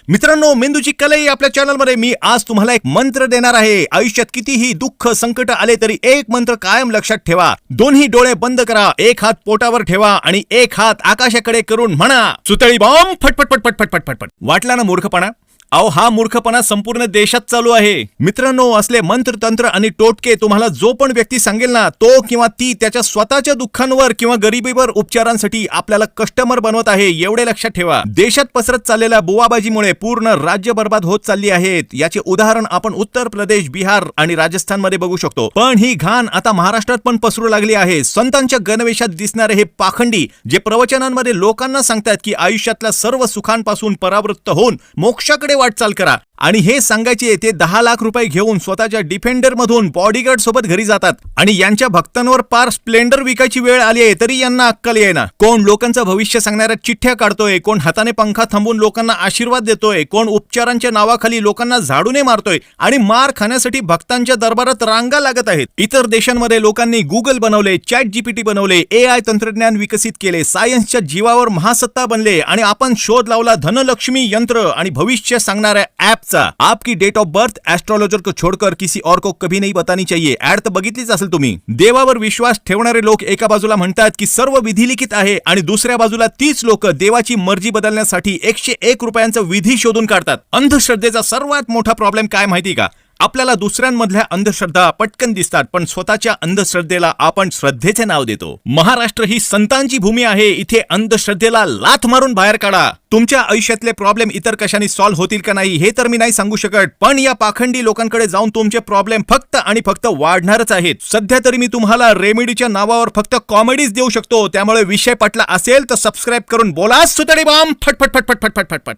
मित्रांनो, मेंदूची कलई आपल्या चॅनलमध्ये मी आज तुम्हाला एक मंत्र देणार आहे. आयुष्यात कितीही दुःख संकट आले तरी एक मंत्र कायम लक्षात ठेवा. दोन्ही डोळे बंद करा, एक हात पोटावर ठेवा आणि एक हात आकाशाकडे करून म्हणा, सुतळी बॉम्ब फटफट फटफट फटफट फटफट. वाटला ना मूर्खपणा? अहो, हा मूर्खपणा संपूर्ण देशात चालू आहे. मित्रांनो, असले मंत्र तंत्र आणि टोटके तुम्हाला जो पण व्यक्ती सांगेल ना, तो किंवा ती त्याच्या स्वतःच्या दुःखांवर किंवा गरिबीवर उपचारांसाठी आपल्याला कस्टमर बनवत आहे, एवढे लक्षात ठेवा. देशात पसरत चाललेल्या बुवाबाजीमुळे पूर्ण राज्य बर्बाद होत चालली आहेत. याचे उदाहरण आपण उत्तर प्रदेश, बिहार आणि राजस्थान मध्ये बघू शकतो. पण ही घाण आता महाराष्ट्रात पण पसरू लागली आहे. संतांच्या गणवेशात दिसणारे हे पाखंडी जे प्रवचनांमध्ये लोकांना सांगतात की आयुष्यातल्या सर्व सुखांपासून परावृत्त होऊन मोक्षाकडे वाटचाल करा, आणि हे सांगायचे ते 10 लाख रुपये घेऊन स्वतःच्या डिफेंडर मधून बॉडीगार्ड सोबत घरी जातात आणि यांच्या भक्तांवर पार स्प्लेंडर विकायची वेळ आली आहे तरी यांना अक्कल येईना. कोण लोकांचं भविष्य सांगणाऱ्या चिठ्ठ्या काढतोय, कोण हाताने पंखा थांबून लोकांना आशीर्वाद देतोय, कोण उपचारांच्या नावाखाली लोकांना झाडूने मारतोय आणि मार खाण्यासाठी भक्तांच्या दरबारात रांगा लागत आहेत. इतर देशांमध्ये लोकांनी गुगल बनवले, चॅट जीपीटी बनवले, AI तंत्रज्ञान विकसित केले, सायन्सच्या जीवावर महासत्ता बनले आणि आपण शोध लावला धनलक्ष्मी यंत्र आणि भविष्य सांगणाऱ्या ऍप. आपकी डेट ऑफ बर्थ एस्ट्रोलॉजर को छोड़कर किसी और को कभी नहीं बतानी चाहिए. ऍड तर बघितलीच असेल तुम्ही. देवावर विश्वास ठेवणारे लोक एका बाजूला म्हणतात की सर्व विधिलिखित आहे आणि दुसऱ्या बाजूला तीच लोक देवाची मर्जी बदलण्यासाठी 101 रुपयांचा विधी शोधून काढतात. अंधश्रद्धेचा सर्वात मोठा प्रॉब्लेम काय माहिती का? आपल्याला दुसऱ्यांमधल्या अंधश्रद्धा पटकन दिसतात, पण स्वतःच्या अंधश्रद्धेला आपण श्रद्धेचे नाव देतो. महाराष्ट्र ही संतांची भूमी आहे. इथे अंधश्रद्धेला लाथ मारून बाहेर काढा. तुमच्या आयुष्यातले प्रॉब्लेम इतर कशाने सॉल्व्ह होतील का नाही हे तर मी नाही सांगू शकत, पण या पाखंडी लोकांकडे जाऊन तुमचे प्रॉब्लेम फक्त आणि फक्त वाढणारच आहेत. सध्या तरी मी तुम्हाला रेमेडीच्या नावावर फक्त कॉमेडीज देऊ शकतो. त्यामुळे विषय पटला असेल तर सबस्क्राईब करून बोला सुतळी बॉम्ब फटफट फटफट फटफट फटफट.